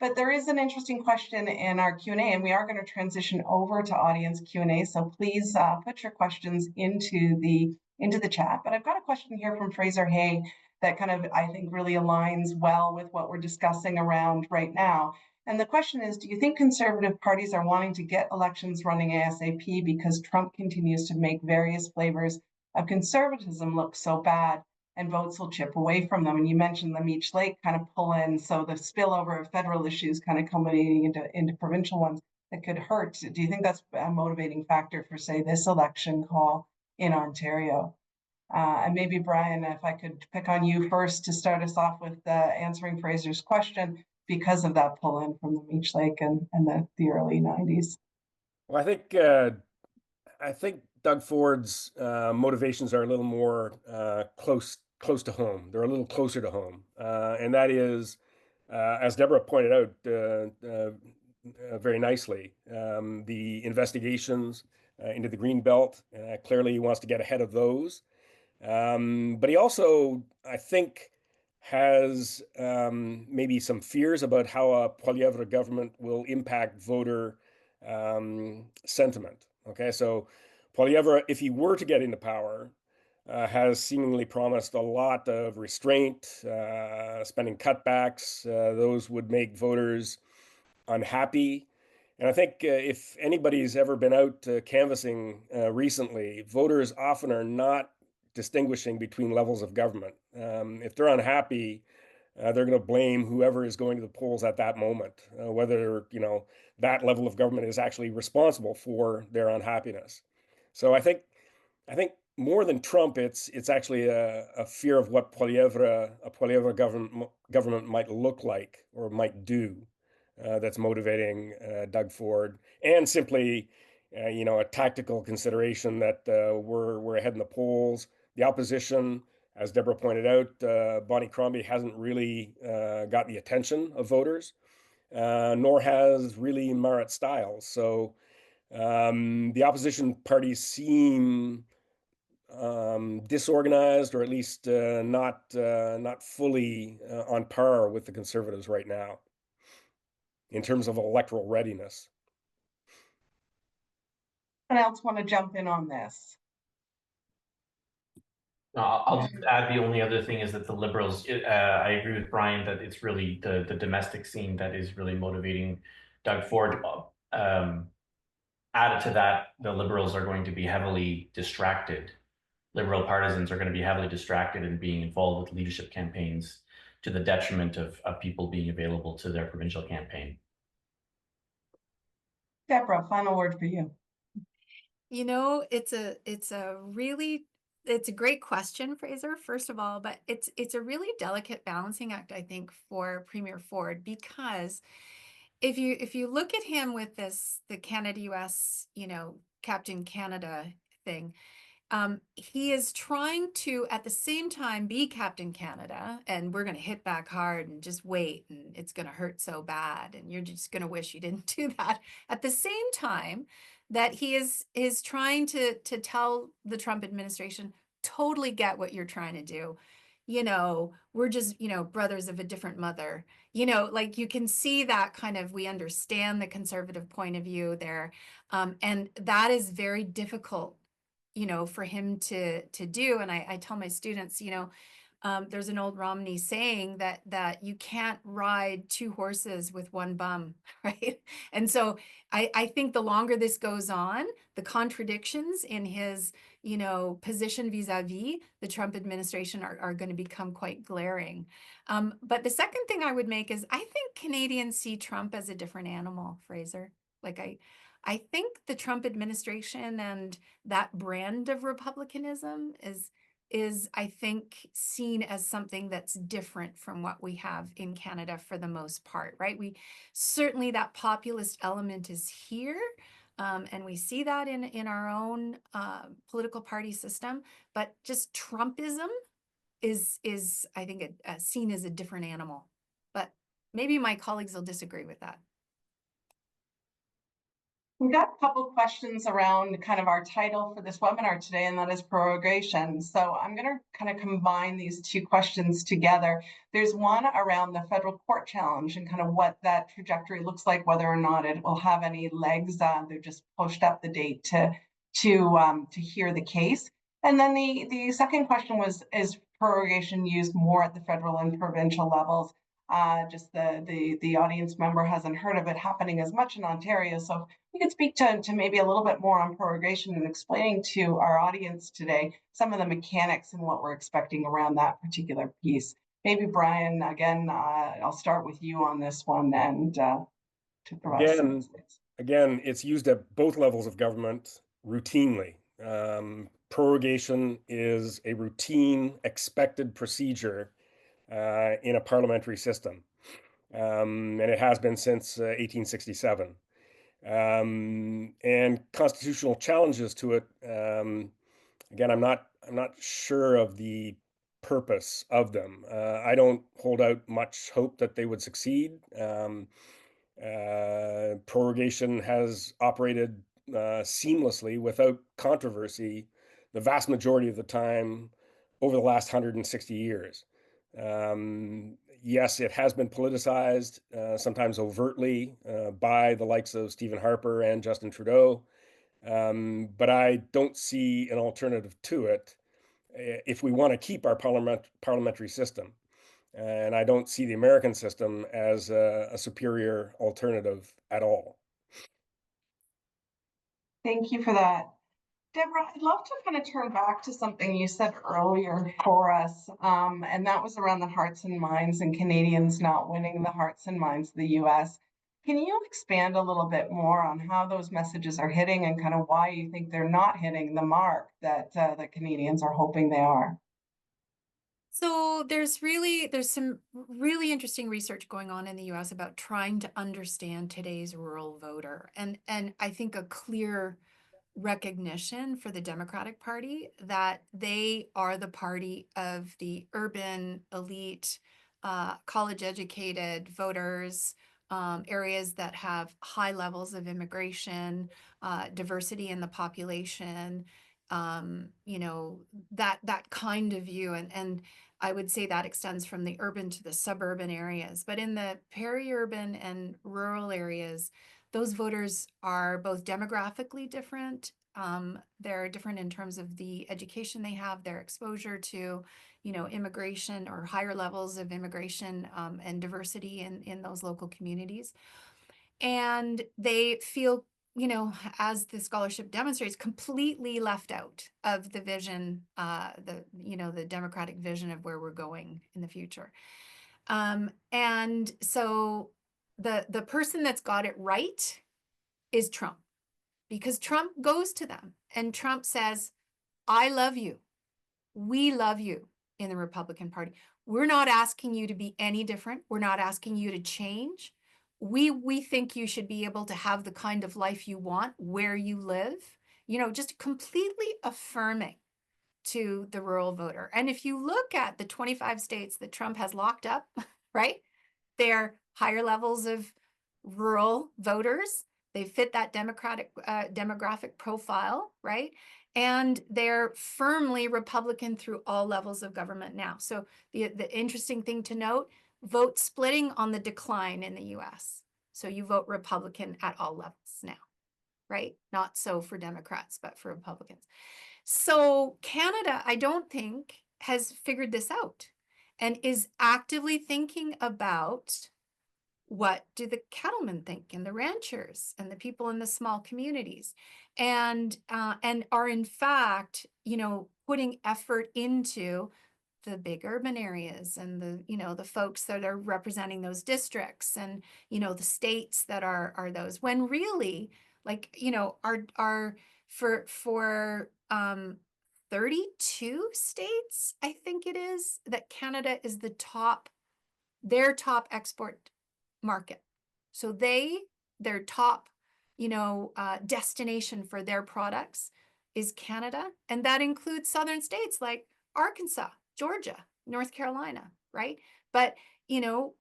But there is an interesting question in our Q&A, and we are going to transition over to audience Q&A. So please put your questions into the chat. But I've got a question here from Fraser Hay that kind of, I think, really aligns well with what we're discussing around right now. And the question is, do you think conservative parties are wanting to get elections running ASAP because Trump continues to make various flavors of conservatism look so bad and votes will chip away from them? And you mentioned the Meech Lake kind of pull in, so the spillover of federal issues kind of culminating into provincial ones that could hurt. Do you think that's a motivating factor for, say, this election call in Ontario? And maybe, Brian, if I could pick on you first to start us off with answering Fraser's question because of that pull in from the Meech Lake and the early 90s. Well, I think Doug Ford's motivations are a little more close to home. They're a little closer to home, and that is, as Deborah pointed out very nicely, the investigations into the Greenbelt. Clearly, he wants to get ahead of those, but he also, I think, has maybe some fears about how a Poilievre government will impact voter sentiment. Okay, so Poilievre, if he were to get into power, has seemingly promised a lot of restraint, spending cutbacks. Those would make voters unhappy. And I think if anybody's ever been out canvassing recently, voters often are not distinguishing between levels of government. If they're unhappy, they're going to blame whoever is going to the polls at that moment, whether that level of government is actually responsible for their unhappiness. So I think more than Trump, it's actually a fear of what a Poilievre government might look like or might do that's motivating Doug Ford, and simply a tactical consideration that we're ahead in the polls. The opposition, as Deborah pointed out, Bonnie Crombie hasn't really got the attention of voters, nor has really Marit Stiles. So The opposition parties seem disorganized, or at least not fully on par with the Conservatives right now in terms of electoral readiness. Anyone else want to jump in on this? I'll just add, the only other thing is that the Liberals, I agree with Brian that it's really the domestic scene that is really motivating Doug Ford. Added to that, the Liberals are going to be heavily distracted. Liberal partisans are going to be heavily distracted in being involved with leadership campaigns to the detriment of people being available to their provincial campaign. Deborah, final word for you. You know, it's a great question, Fraser, first of all, but it's a really delicate balancing act, I think, for Premier Ford, because if you look at him with the Canada-U.S, Captain Canada thing, he is trying to, at the same time, be Captain Canada, and we're going to hit back hard and just wait, and it's going to hurt so bad, and you're just going to wish you didn't do that. At the same time, that he is trying to tell the Trump administration, totally get what you're trying to do. We're just, brothers of a different mother. Like you can see that kind of, we understand the conservative point of view there. And that is very difficult for him to do. And I tell my students, there's an old Romney saying that you can't ride two horses with one bum, right? And so I think the longer this goes on, the contradictions in his, position vis-a-vis the Trump administration are going to become quite glaring. But the second thing I would make is I think Canadians see Trump as a different animal, Fraser. Like I think the Trump administration and that brand of republicanism is I think seen as something that's different from what we have in Canada for the most part, right? We certainly, that populist element is here, and we see that in our own political party system, but just Trumpism is I think seen as a different animal. But maybe my colleagues will disagree with that. We've got a couple of questions around kind of our title for this webinar today, and that is prorogation. So I'm going to kind of combine these two questions together. There's one around the federal court challenge and kind of what that trajectory looks like, whether or not it will have any legs. They've just pushed up the date to hear the case. And then the second question was, is prorogation used more at the federal and provincial levels? Just the audience member hasn't heard of it happening as much in Ontario. So you could speak to maybe a little bit more on prorogation and explaining to our audience today some of the mechanics and what we're expecting around that particular piece. Maybe Brian, again, I'll start with you on this one and to provide some insights. Again, it's used at both levels of government routinely. Prorogation is a routine, expected procedure in a parliamentary system, and it has been since 1867. And constitutional challenges to it. Again, I'm not sure of the purpose of them. I don't hold out much hope that they would succeed. Prorogation has operated seamlessly without controversy the vast majority of the time over the last 160 years. Yes, it has been politicized, sometimes overtly, by the likes of Stephen Harper and Justin Trudeau, but I don't see an alternative to it if we want to keep our parliamentary system. And I don't see the American system as a superior alternative at all. Thank you for that. Deborah, I'd love to kind of turn back to something you said earlier for us, and that was around the hearts and minds and Canadians not winning the hearts and minds of the U.S. Can you expand a little bit more on how those messages are hitting and kind of why you think they're not hitting the mark that the Canadians are hoping they are? So there's some really interesting research going on in the U.S. about trying to understand today's rural voter, and I think a clear recognition for the Democratic Party that they are the party of the urban elite, college-educated voters areas that have high levels of immigration, diversity in the population, you know, that kind of view. And I would say that extends from the urban to the suburban areas. But in the peri-urban and rural areas, those voters are both demographically different. They're different in terms of the education they have, their exposure to, you know, immigration or higher levels of immigration and diversity in those local communities. And they feel, you know, as the scholarship demonstrates, completely left out of the vision, the democratic vision of where we're going in the future. And so the person that's got it right is Trump, because Trump goes to them and Trump says, I love you. We love you in the Republican Party. We're not asking you to be any different. We're not asking you to change. We think you should be able to have the kind of life you want where you live, you know, just completely affirming to the rural voter. And if you look at the 25 states that Trump has locked up, right, they're higher levels of rural voters. They fit that demographic profile, right? And they're firmly Republican through all levels of government now. So the interesting thing to note, vote splitting on the decline in the US. So you vote Republican at all levels now, right? Not so for Democrats, but for Republicans. So Canada, I don't think, has figured this out and is actively thinking about what do the cattlemen think and the ranchers and the people in the small communities, and are in fact, you know, putting effort into the big urban areas and the, you know, the folks that are representing those districts and, you know, the states that are those, when really, like, you know, are for 32 states, I think it is, that Canada is their top export market. So their top, you know, destination for their products is Canada. And that includes southern states like Arkansas, Georgia, North Carolina, right? But, you know,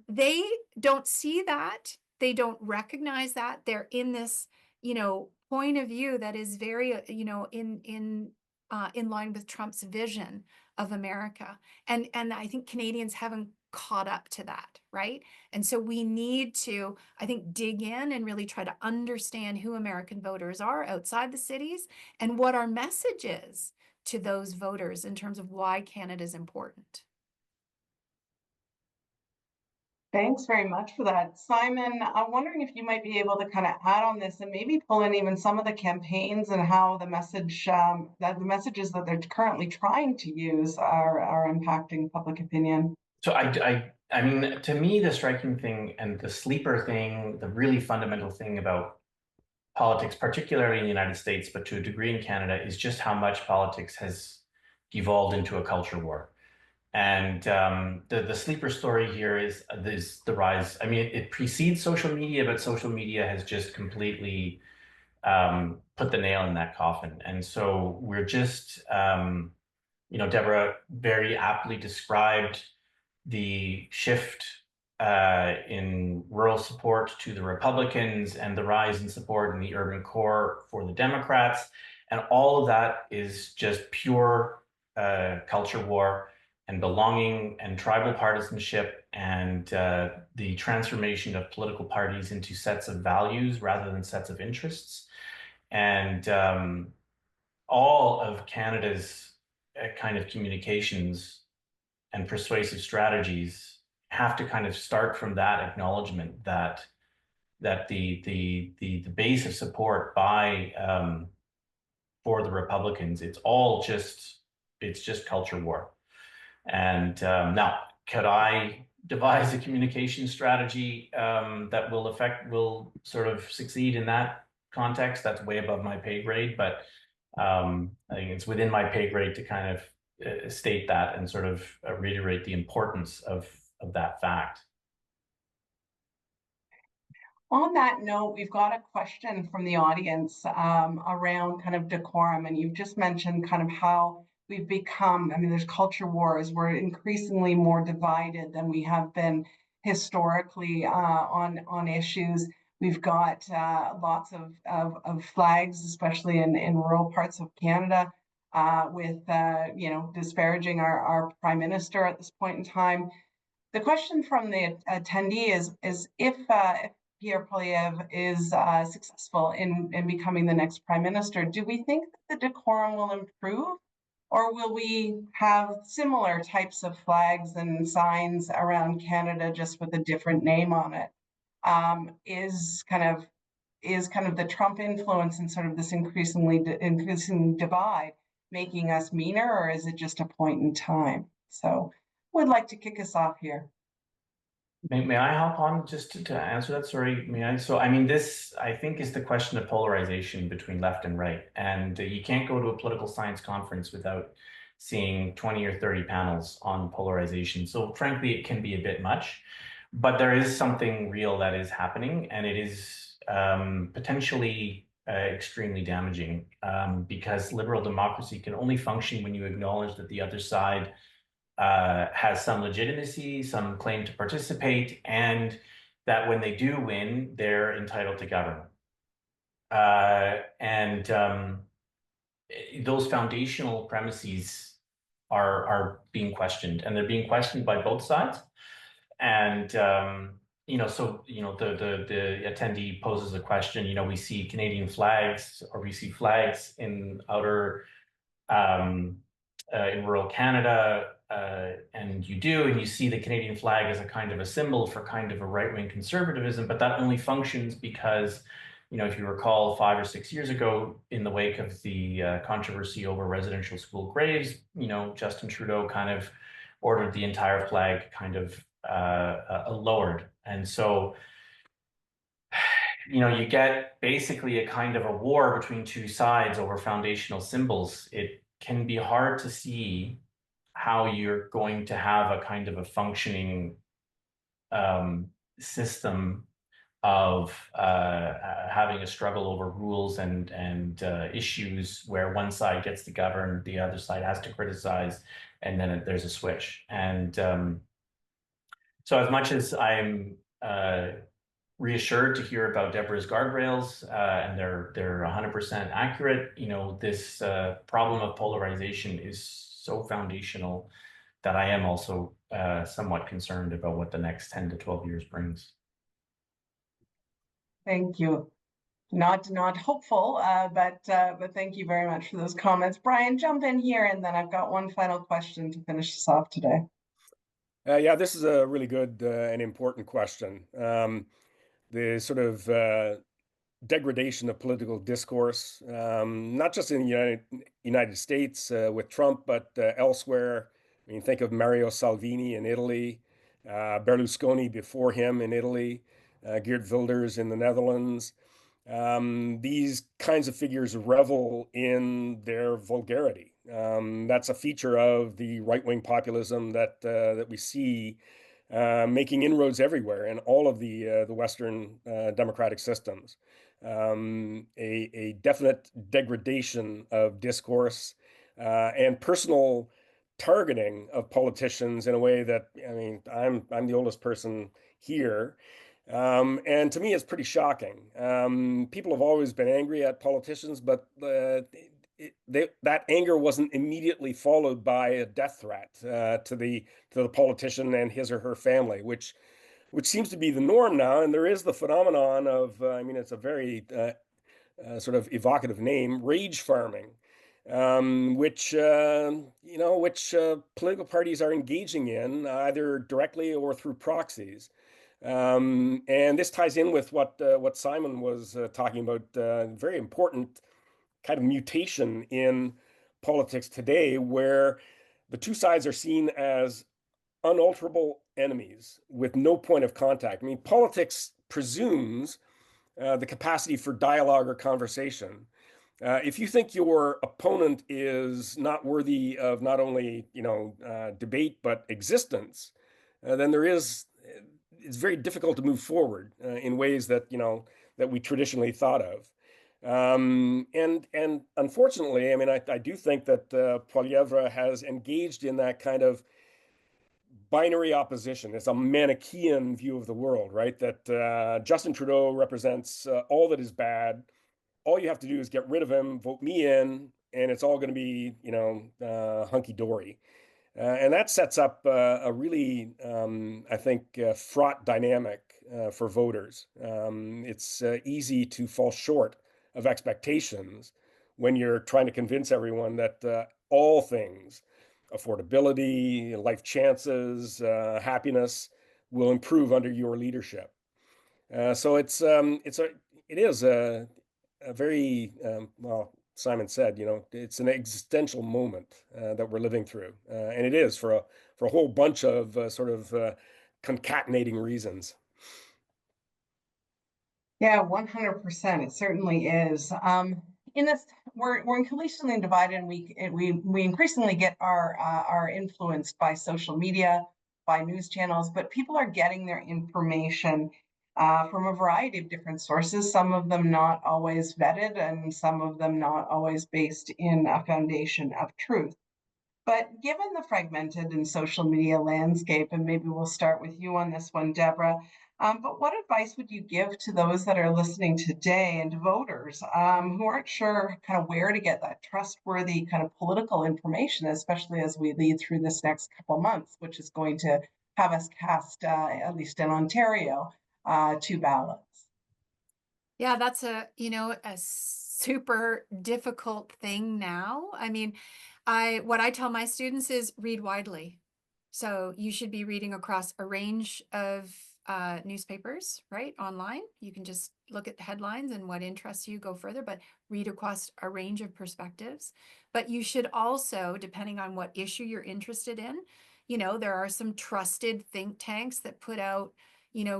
they don't see that. They don't recognize that. They're in this, you know, point of view that is very, you know, in line with Trump's vision of America. And I think Canadians haven't caught up to that, right? And so we need to, I think, dig in and really try to understand who American voters are outside the cities and what our message is to those voters in terms of why Canada is important. Thanks very much for that. Simon, I'm wondering if you might be able to kind of add on this and maybe pull in even some of the campaigns and how the messages that they're currently trying to use are impacting public opinion. So I mean, to me, the striking thing and the sleeper thing, the really fundamental thing about politics, particularly in the United States, but to a degree in Canada, is just how much politics has devolved into a culture war. And the sleeper story here is the rise. I mean, it precedes social media, but social media has just completely put the nail in that coffin. And so we're just, you know, Debora very aptly described the shift in rural support to the Republicans and the rise in support in the urban core for the Democrats. And all of that is just pure culture war and belonging and tribal partisanship and the transformation of political parties into sets of values rather than sets of interests. And all of Canada's kind of communications and persuasive strategies have to kind of start from that acknowledgement that the base of support by for the Republicans, it's just culture war. And now, could I devise a communication strategy that will sort of succeed in that context? That's way above my pay grade, but I think it's within my pay grade to kind of state that and sort of reiterate the importance of that fact. On that note, we've got a question from the audience around kind of decorum, and you've just mentioned kind of how we've become, I mean, there's culture wars, we're increasingly more divided than we have been historically on issues. We've got lots of flags, especially in rural parts of Canada, with disparaging our prime minister at this point in time. The question from the attendee is if Pierre Poilievre is successful in becoming the next prime minister, do we think that the decorum will improve, or will we have similar types of flags and signs around Canada just with a different name on it? Is kind of the Trump influence and sort of this increasing divide making us meaner, or is it just a point in time? So would like to kick us off here. May I hop on just to answer that? Sorry, may I? So, I mean, this, I think, is the question of polarization between left and right. And you can't go to a political science conference without seeing 20 or 30 panels on polarization. So, frankly, it can be a bit much. But there is something real that is happening, and it is potentially extremely damaging because liberal democracy can only function when you acknowledge that the other side has some legitimacy, some claim to participate, and that when they do win, they're entitled to govern. Those foundational premises are being questioned, and they're being questioned by both sides. And the attendee poses a question. We see Canadian flags, or we see flags in in rural Canada. And you see the Canadian flag as a kind of a symbol for kind of a right-wing conservatism, but that only functions because, if you recall 5 or 6 years ago, in the wake of the controversy over residential school graves, Justin Trudeau kind of ordered the entire flag kind of lowered. And so, you get basically a kind of a war between two sides over foundational symbols. It can be hard to see how you're going to have a kind of a functioning system of having a struggle over rules and issues where one side gets to govern, the other side has to criticize, and then there's a switch. And so as much as I'm reassured to hear about Debora's guardrails and they're 100% accurate, this problem of polarization is so foundational that I am also somewhat concerned about what the next 10 to 12 years brings. Thank you. Not hopeful, but thank you very much for those comments. Brian, jump in here, and then I've got one final question to finish us off today. Yeah, this is a really good and important question. The sort of degradation of political discourse, not just in the United States with Trump, but elsewhere. I mean, think of Mario Salvini in Italy, Berlusconi before him in Italy, Geert Wilders in the Netherlands. These kinds of figures revel in their vulgarity. That's a feature of the right-wing populism that we see making inroads everywhere in all of the Western democratic systems. A definite degradation of discourse and personal targeting of politicians in a way that, I mean, I'm the oldest person here. And to me, it's pretty shocking. People have always been angry at politicians, but that anger wasn't immediately followed by a death threat to the politician and his or her family, which seems to be the norm now. And there is the phenomenon of, I mean, it's a very sort of evocative name, rage farming, which political parties are engaging in either directly or through proxies. And this ties in with what Simon was talking about, very important kind of mutation in politics today, where the two sides are seen as unalterable enemies with no point of contact. I mean, politics presumes the capacity for dialogue or conversation. If you think your opponent is not worthy of not only debate but existence, then it's very difficult to move forward in ways that that we traditionally thought of. And unfortunately, I mean, I do think that Poilievre has engaged in that kind of binary opposition. It's a Manichaean view of the world, right? That Justin Trudeau represents all that is bad. All you have to do is get rid of him, vote me in, and it's all going to be, hunky-dory. And that sets up a really, I think, fraught dynamic for voters. It's easy to fall short of expectations when you're trying to convince everyone that all things, affordability, life chances, happiness, will improve under your leadership. So it is a very well, Simon said, it's an existential moment that we're living through, and it is for a whole bunch of concatenating reasons. Yeah, 100%. It certainly is. In this, we're increasingly divided, and we increasingly get our influenced by social media, by news channels, but people are getting their information from a variety of different sources, some of them not always vetted, and some of them not always based in a foundation of truth. But given the fragmented and social media landscape, and maybe we'll start with you on this one, Deborah, but what advice would you give to those that are listening today and to voters who aren't sure kind of where to get that trustworthy kind of political information, especially as we lead through this next couple of months, which is going to have us cast, at least in Ontario, 2 ballots? Yeah, that's a super difficult thing now. I mean, what I tell my students is read widely. So you should be reading across a range of newspapers, right? Online. You can just look at the headlines and what interests you, go further, but read across a range of perspectives. But you should also, depending on what issue you're interested in, there are some trusted think tanks that put out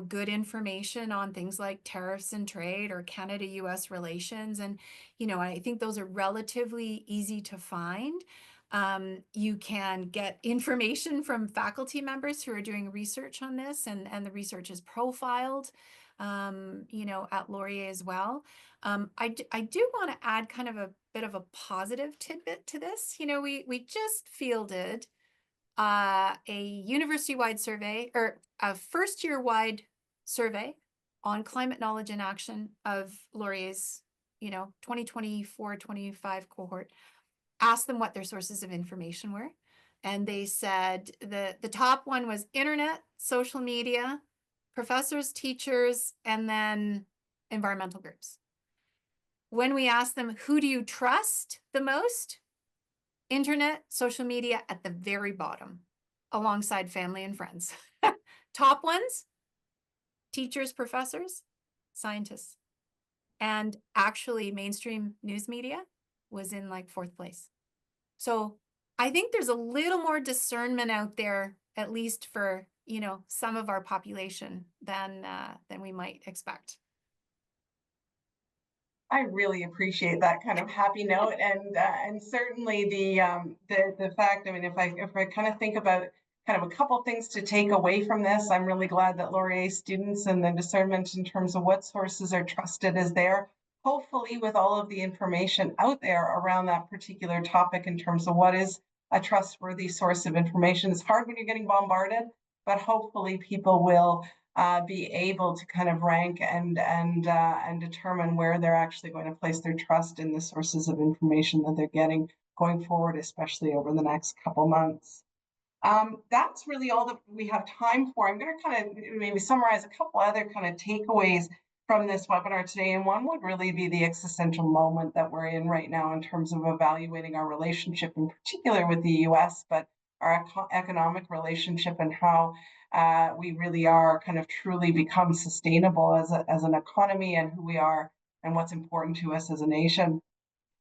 good information on things like tariffs and trade or Canada-U.S. relations. And, I think those are relatively easy to find. You can get information from faculty members who are doing research on this, and the research is profiled, at Laurier as well. I do want to add kind of a bit of a positive tidbit to this. We just fielded a university-wide survey, or a first-year-wide survey on climate knowledge and action of Laurier's, 2024-25 cohort. Asked them what their sources of information were, and they said the top one was internet, social media, professors, teachers, and then environmental groups. When we asked them, who do you trust the most? Internet, social media at the very bottom, alongside family and friends. Top ones, teachers, professors, scientists. And actually mainstream news media was in like 4th place. So I think there's a little more discernment out there, at least for, some of our population than we might expect. I really appreciate that kind of happy note, and certainly the fact. I mean, if I kind of think about kind of a couple things to take away from this, I'm really glad that Laurier students and the discernment in terms of what sources are trusted is there. Hopefully, with all of the information out there around that particular topic in terms of what is a trustworthy source of information, it's hard when you're getting bombarded, but hopefully people will be able to kind of rank and determine where they're actually going to place their trust in the sources of information that they're getting going forward, especially over the next couple months. That's really all that we have time for. I'm going to kind of maybe summarize a couple other kind of takeaways from this webinar today, and one would really be the existential moment that we're in right now in terms of evaluating our relationship, in particular with the U.S., but our economic relationship and how we really are kind of truly become sustainable as an economy, and who we are and what's important to us as a nation.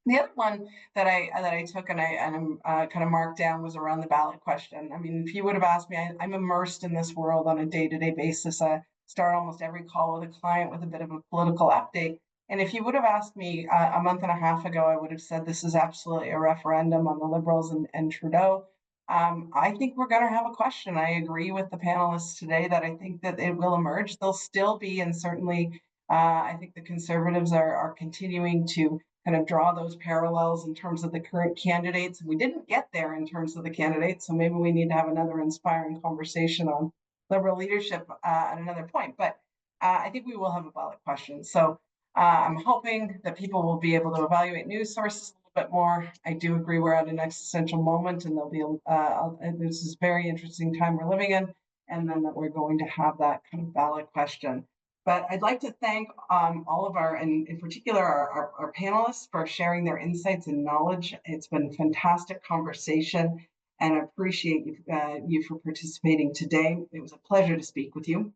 The other one that I took and I'm kind of marked down was around the ballot question. I mean, if you would have asked me, I'm immersed in this world on a day-to-day basis. I start almost every call with a client with a bit of a political update. And if you would have asked me a month and a half ago, I would have said this is absolutely a referendum on the Liberals and Trudeau. I think we're going to have a question. I agree with the panelists today that I think that it will emerge. There'll still be, and certainly I think the Conservatives are continuing to kind of draw those parallels in terms of the current candidates. We didn't get there in terms of the candidates, so maybe we need to have another inspiring conversation on Liberal leadership at another point. But I think we will have a ballot question. So I'm hoping that people will be able to evaluate news sources a little bit more. I do agree we're at an existential moment, and there'll be this is a very interesting time we're living in, and then that we're going to have that kind of ballot question. But I'd like to thank all of our, and in particular, our panelists for sharing their insights and knowledge. It's been a fantastic conversation, and I appreciate you for participating today. It was a pleasure to speak with you.